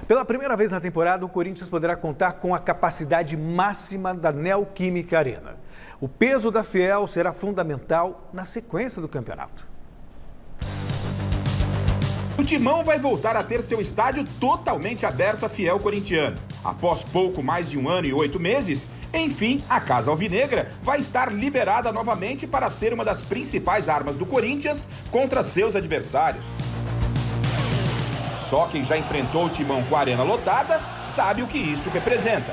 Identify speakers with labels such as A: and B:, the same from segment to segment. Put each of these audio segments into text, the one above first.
A: Pela primeira vez na temporada, o Corinthians poderá contar com a capacidade máxima da Neoquímica Arena. O peso da Fiel será fundamental na sequência do campeonato.
B: O Timão vai voltar a ter seu estádio totalmente aberto a fiel corintiano. Após pouco mais de 1 ano e 8 meses, enfim, a Casa Alvinegra vai estar liberada novamente para ser uma das principais armas do Corinthians contra seus adversários. Só quem já enfrentou o Timão com a arena lotada sabe o que isso representa.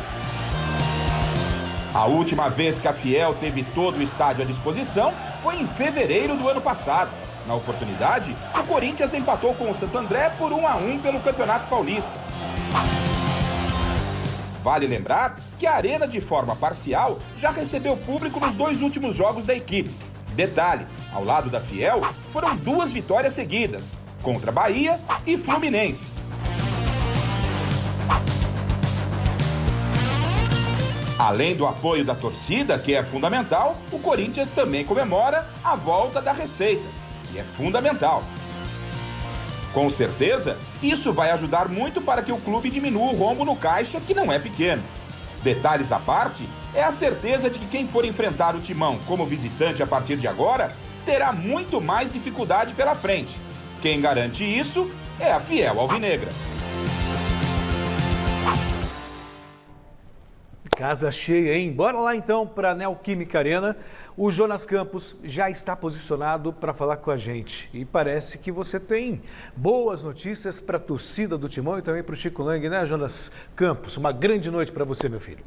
B: A última vez que a Fiel teve todo o estádio à disposição foi em fevereiro do ano passado. Na oportunidade, o Corinthians empatou com o Santo André por 1-1 pelo Campeonato Paulista. Vale lembrar que a arena, de forma parcial, já recebeu público nos 2 últimos jogos da equipe. Detalhe, ao lado da Fiel, foram 2 vitórias seguidas, contra Bahia e Fluminense. Além do apoio da torcida, que é fundamental, o Corinthians também comemora a volta da receita. E é fundamental. Com certeza, isso vai ajudar muito para que o clube diminua o rombo no caixa, que não é pequeno. Detalhes à parte, é a certeza de que quem for enfrentar o Timão como visitante a partir de agora, terá muito mais dificuldade pela frente. Quem garante isso é a Fiel Alvinegra.
A: Casa cheia, hein? Bora lá então para a Neoquímica Arena. O Jonas Campos já está posicionado para falar com a gente. E parece que você tem boas notícias para a torcida do Timão e também para o Chico Lang, né, Jonas Campos? Uma grande noite para você, meu filho.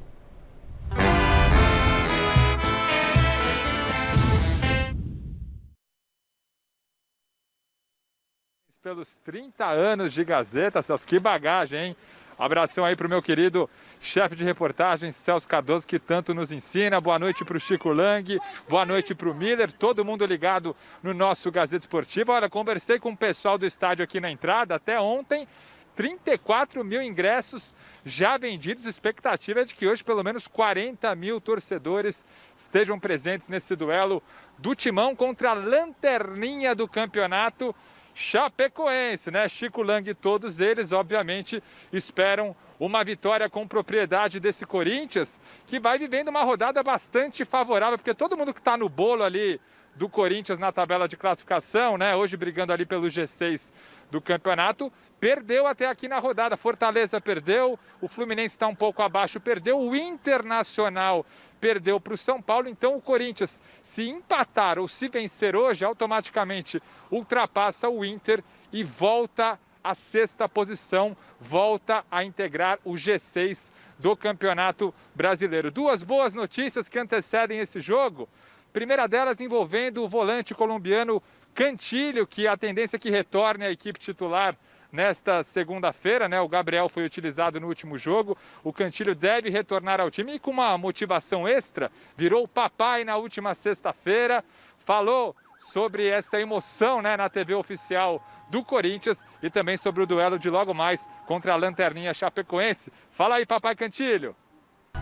C: Pelos 30 anos de Gazeta, Celso, que bagagem, hein? Abração aí para o meu querido chefe de reportagem, Celso Cardoso, que tanto nos ensina. Boa noite para o Chico Lang, boa noite para o Miller, todo mundo ligado no nosso Gazeta Esportiva. Olha, conversei com o pessoal do estádio aqui na entrada, até ontem, 34 mil ingressos já vendidos. A expectativa é de que hoje pelo menos 40 mil torcedores estejam presentes nesse duelo do Timão contra a lanterninha do campeonato, Chapecoense, né? Chico Lang e todos eles, obviamente, esperam uma vitória com propriedade desse Corinthians, que vai vivendo uma rodada bastante favorável, porque todo mundo que está no bolo ali do Corinthians na tabela de classificação, né? Hoje brigando ali pelo G6 do campeonato, perdeu até aqui na rodada. Fortaleza perdeu, o Fluminense está um pouco abaixo, perdeu, o Internacional perdeu para o São Paulo. Então o Corinthians, se empatar ou se vencer hoje, automaticamente ultrapassa o Inter e volta à 6ª posição, volta a integrar o G6 do Campeonato Brasileiro. 2 boas notícias que antecedem esse jogo. Primeira delas envolvendo o volante colombiano Cantillo, que a tendência é que retorne à equipe titular nesta segunda-feira, né? O Gabriel foi utilizado no último jogo, o Cantillo deve retornar ao time e com uma motivação extra, virou papai na última sexta-feira, falou sobre essa emoção, né, na TV oficial do Corinthians e também sobre o duelo de logo mais contra a lanterninha Chapecoense. Fala aí, papai Cantillo.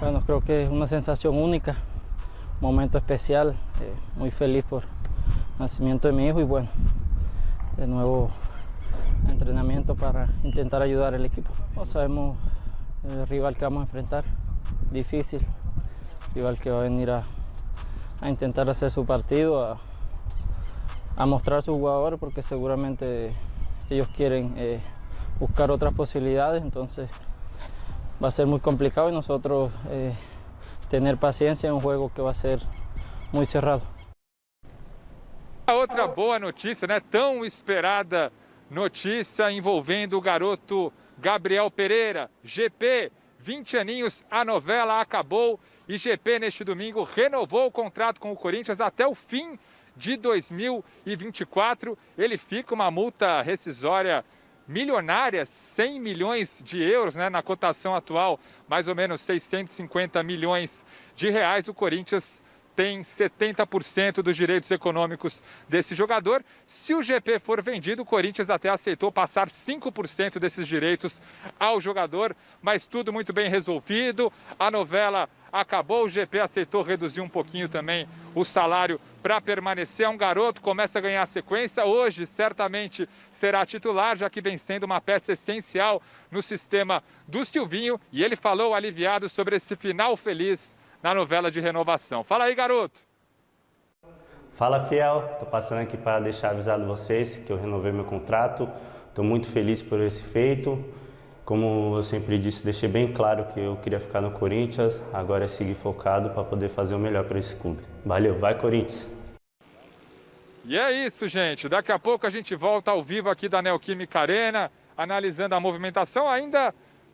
D: Bueno, creo que es una sensación única, un momento especial, muy feliz por el nacimiento de mi hijo y bueno, de nuevo entrenamiento para intentar ayudar al equipo. No sabemos el rival que vamos a enfrentar, difícil, rival que va a venir a intentar hacer su partido, a mostrar a sus jugadores porque seguramente ellos quieren buscar otras posibilidades, entonces va a ser muy complicado y nosotros tener paciencia en un juego que va a ser muy cerrado.
C: Outra boa notícia, né? Tão esperada notícia envolvendo o garoto Gabriel Pereira. GP, 20 aninhos, a novela acabou e GP neste domingo renovou o contrato com o Corinthians até o fim de 2024. Ele fica uma multa rescisória milionária, 100 milhões de euros, né? Na cotação atual, mais ou menos 650 milhões de reais. O Corinthians tem 70% dos direitos econômicos desse jogador. Se o GP for vendido, o Corinthians até aceitou passar 5% desses direitos ao jogador, mas tudo muito bem resolvido. A novela acabou, o GP aceitou reduzir um pouquinho também o salário para permanecer. É um garoto, começa a ganhar sequência. Hoje, certamente, será titular, já que vem sendo uma peça essencial no sistema do Silvinho. E ele falou aliviado sobre esse final feliz na novela de renovação. Fala aí, garoto!
E: Fala, fiel. Tô passando aqui para deixar avisado vocês que eu renovei meu contrato. Tô muito feliz por esse feito. Como eu sempre disse, deixei bem claro que eu queria ficar no Corinthians. Agora é seguir focado para poder fazer o melhor para esse clube. Valeu, vai Corinthians!
C: E é isso, gente. Daqui a pouco a gente volta ao vivo aqui da Neoquímica Arena, analisando a movimentação ainda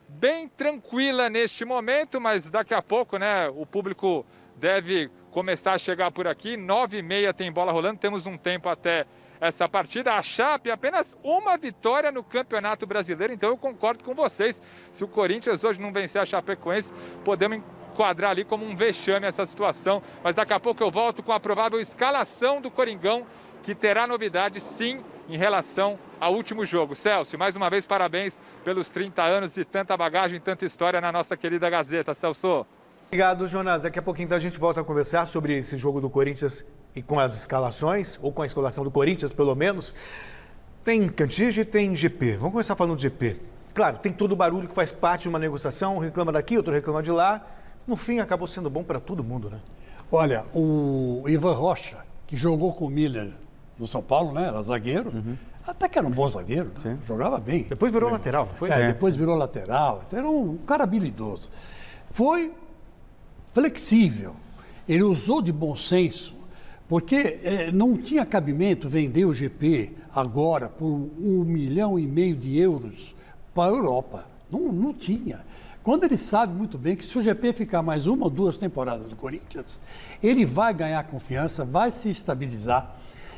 C: bem tranquila neste momento, mas daqui a pouco, né, o público deve começar a chegar por aqui. 9h30 tem bola rolando, temos um tempo até essa partida. A Chape apenas uma vitória no Campeonato Brasileiro, então eu concordo com vocês. Se o Corinthians hoje não vencer a Chapecoense, podemos enquadrar ali como um vexame essa situação. Mas daqui a pouco eu volto com a provável escalação do Coringão, que terá novidade sim em relação ao último jogo. Celso, mais uma vez parabéns pelos 30 anos e tanta bagagem, tanta história na nossa querida Gazeta. Celso.
A: Obrigado, Jonas. Daqui a pouquinho então, a gente volta a conversar sobre esse jogo do Corinthians e com as escalações, ou com a escalação do Corinthians, pelo menos. Tem Cantígio e tem GP. Vamos começar falando de GP. Claro, tem todo o barulho que faz parte de uma negociação, um reclama daqui, outro reclama de lá. No fim, acabou sendo bom para todo mundo, né?
F: Olha, o Ivan Rocha, que jogou com o Miller no São Paulo, né? Era zagueiro. Até que era um bom zagueiro, né? Jogava bem.
A: Depois virou lateral, não foi?
F: Depois virou lateral. Era um cara habilidoso. Foi flexível. Ele usou de bom senso, porque não tinha cabimento vender o GP agora por 1,5 milhão de euros para a Europa. Não tinha. Quando ele sabe muito bem que se o GP ficar mais 1 ou 2 temporadas do Corinthians, ele vai ganhar confiança, vai se estabilizar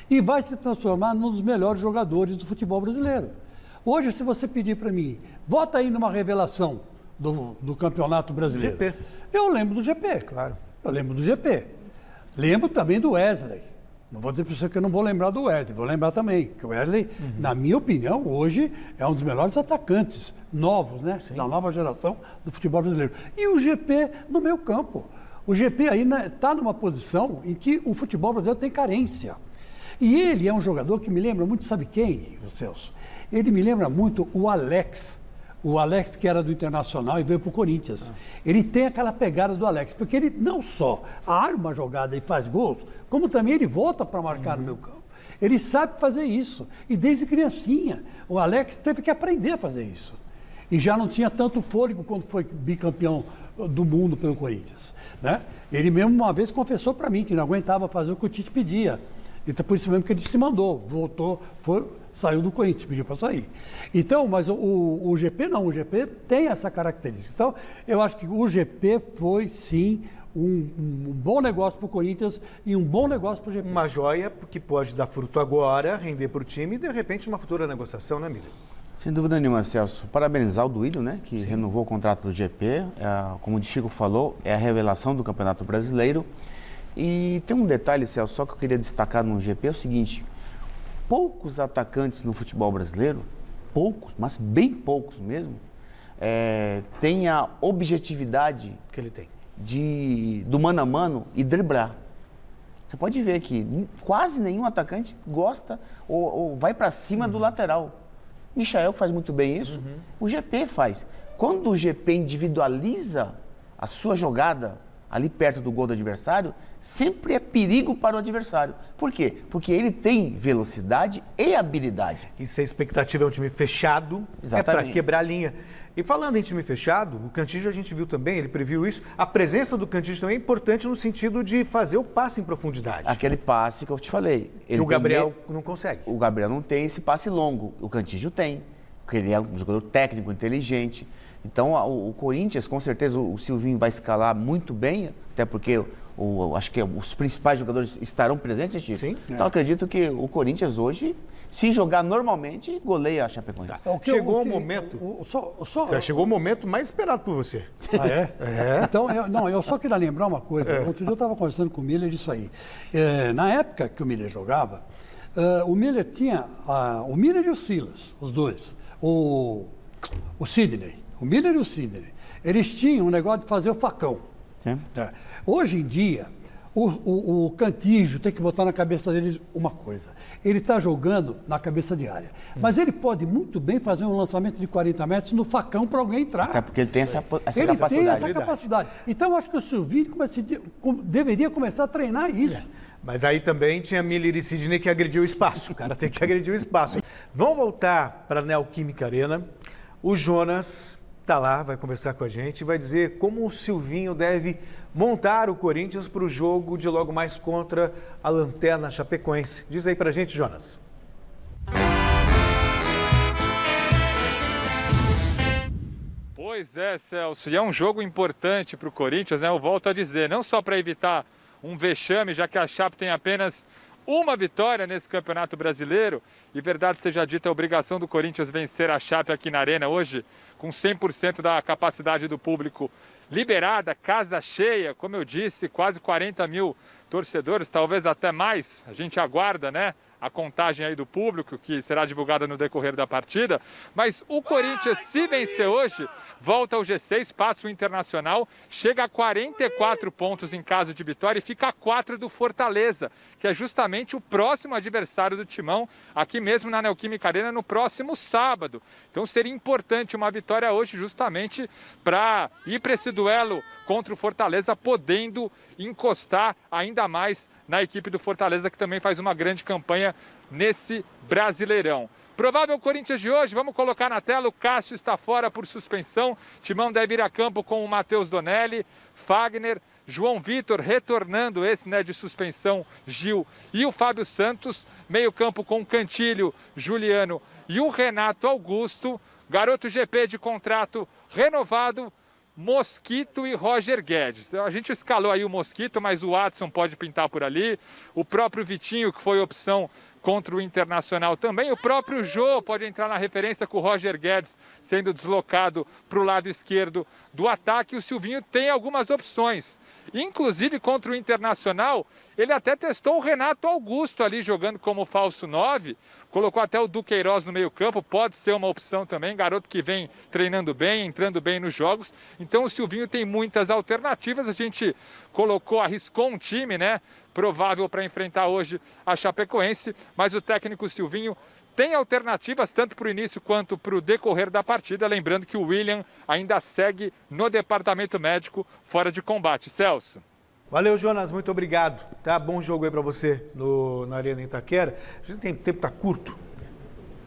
F: e vai se transformar num dos melhores jogadores do futebol brasileiro. Hoje, se você pedir para mim, vota aí numa revelação do Campeonato Brasileiro.
A: GP.
F: Eu lembro do GP.
A: Claro.
F: Eu lembro do GP. Lembro também do Wesley. Não vou dizer para você que eu não vou lembrar do Wesley, vou lembrar também. Que o Wesley, na minha opinião, hoje é um dos melhores atacantes novos, né? Sim. Da nova geração do futebol brasileiro. E o GP no meio campo. O GP aí está numa posição em que o futebol brasileiro tem carência. E ele é um jogador que me lembra muito, sabe quem, Celso? Ele me lembra muito o Alex. O Alex, que era do Internacional e veio para o Corinthians. Ele tem aquela pegada do Alex, porque ele não só arma a jogada e faz gols, como também ele volta para marcar no meu campo. Ele sabe fazer isso. E desde criancinha, o Alex teve que aprender a fazer isso. E já não tinha tanto fôlego quando foi bicampeão do mundo pelo Corinthians, né? Ele mesmo uma vez confessou para mim que não aguentava fazer o que o Tite pedia. Então, por isso mesmo que ele se mandou, voltou, saiu do Corinthians, pediu para sair. Então, mas o GP não, o GP tem essa característica. Então, eu acho que o GP foi, sim, um bom negócio para o Corinthians e um bom negócio para o GP.
A: Uma joia que pode dar fruto agora, render para o time e, de repente, uma futura negociação, né, Miller?
G: Sem dúvida nenhuma, Celso. Parabenizar o Duílio, né, que renovou o contrato do GP. Como o Chico falou, é a revelação do Campeonato Brasileiro. E tem um detalhe, Celso, só que eu queria destacar no GP, é o seguinte: poucos atacantes no futebol brasileiro, poucos, mas bem poucos mesmo, têm a objetividade
A: que ele tem
G: do mano a mano e driblar. Você pode ver que quase nenhum atacante gosta ou vai para cima do lateral. Michael faz muito bem isso, o GP faz. Quando o GP individualiza a sua jogada ali perto do gol do adversário, sempre é perigo para o adversário. Por quê? Porque ele tem velocidade e habilidade.
A: E se a expectativa é um time fechado,
G: Exatamente.
A: É para quebrar a linha. E falando em time fechado, o Cantígio a gente viu também, ele previu isso. A presença do Cantígio também é importante no sentido de fazer o passe em profundidade.
G: Aquele passe que eu te falei.
A: Que o Gabriel não consegue.
G: O Gabriel não tem esse passe longo, o Cantígio tem. Porque ele é um jogador técnico, inteligente. Então, o Corinthians, com certeza, o Silvinho vai escalar muito bem, até porque acho que os principais jogadores estarão presentes, Chico.
A: Sim.
G: Então acredito que o Corinthians hoje, se jogar normalmente, goleia a Chapecoense.
A: Chegou o momento. Chegou o momento mais esperado por você.
F: Ah, é? Então, eu só queria lembrar uma coisa. Outro dia eu estava conversando com o Miller disso aí. Na época que o Miller jogava, o Miller tinha o Miller e o Silas, os dois. O Sidney. O Miller e o Sidney. Eles tinham um negócio de fazer o facão.
G: Sim.
F: Hoje em dia, o Cantígio tem que botar na cabeça dele uma coisa. Ele está jogando na cabeça de área. Mas ele pode muito bem fazer um lançamento de 40 metros no facão para alguém entrar.
G: Até porque ele tem essa
F: Ele
G: capacidade.
F: tem essa capacidade. Então, eu acho que o Silvinho deveria começar a treinar isso.
A: Mas aí também tinha Miller e Sidney que agrediu o espaço. O cara tem que agredir o espaço. Vamos voltar para a Neoquímica Arena. O Jonas está lá, vai conversar com a gente e vai dizer como o Silvinho deve montar o Corinthians para o jogo de logo mais contra a Lanterna Chapecoense. Diz aí para a gente, Jonas.
C: Pois é, Celso, e é um jogo importante para o Corinthians, né? Eu volto a dizer, não só para evitar um vexame, já que a Chape tem apenas uma vitória nesse Campeonato Brasileiro, e verdade seja dita, a obrigação do Corinthians vencer a Chape aqui na Arena hoje, com 100% da capacidade do público liberada, casa cheia, como eu disse, quase 40 mil torcedores, talvez até mais, a gente aguarda, né? A contagem aí do público, que será divulgada no decorrer da partida. Mas o Corinthians, se vencer hoje, volta ao G6, passa o Internacional, chega a 44 pontos em caso de vitória e fica a 4 do Fortaleza, que é justamente o próximo adversário do Timão, aqui mesmo na Neoquímica Arena, no próximo sábado. Então seria importante uma vitória hoje, justamente para ir para esse duelo contra o Fortaleza, podendo encostar ainda mais na equipe do Fortaleza, que também faz uma grande campanha nesse Brasileirão. Provável Corinthians de hoje, vamos colocar na tela, o Cássio está fora por suspensão, Timão deve ir a campo com o Matheus Donelli, Fagner, João Vitor retornando, esse de suspensão, Gil e o Fábio Santos, meio campo com Cantilho, Juliano e o Renato Augusto, garoto GP de contrato renovado, Mosquito e Roger Guedes. A gente escalou aí o Mosquito, mas o Watson pode pintar por ali. O próprio Vitinho, que foi opção contra o Internacional também. O próprio Jô pode entrar na referência com o Roger Guedes sendo deslocado para o lado esquerdo do ataque. O Silvinho tem algumas opções. Inclusive contra o Internacional, ele até testou o Renato Augusto ali jogando como falso 9. Colocou até o Duqueiroz no meio campo, pode ser uma opção também. Garoto que vem treinando bem, entrando bem nos jogos. Então o Silvinho tem muitas alternativas. A gente arriscou um time, né? Provável para enfrentar hoje a Chapecoense. Mas o técnico Silvinho tem alternativas tanto para o início quanto para o decorrer da partida. Lembrando que o William ainda segue no departamento médico fora de combate. Celso.
A: Valeu, Jonas, muito obrigado. Tá, bom jogo aí para você na Arena Itaquera. A gente tem tempo, tá curto.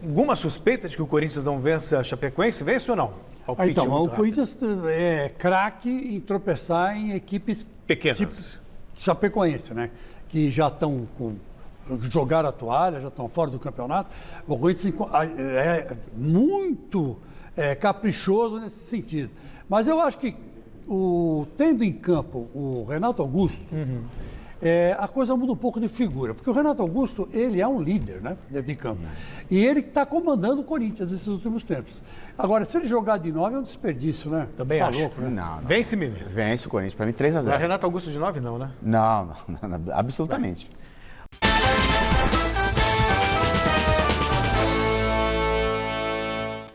A: Alguma suspeita de que o Corinthians não vença a Chapecoense? Vence ou não?
F: Então, o Corinthians é craque em tropeçar em equipes
A: pequenas.
F: Tipo Chapecoense, né? Que já estão jogaram a toalha, já estão fora do campeonato. O Corinthians é muito caprichoso nesse sentido. Mas eu acho que tendo em campo o Renato Augusto, a coisa muda um pouco de figura. Porque o Renato Augusto, ele é um líder, né, dentro de campo. E ele está comandando o Corinthians nesses últimos tempos. Agora, se ele jogar de 9 é um desperdício, né?
A: Também acho.
G: Louco, né? Não.
A: Vence, Miller.
G: Vence o Corinthians. Para mim, 3-0.
A: Mas Renato Augusto de 9 não, né?
G: Não, absolutamente.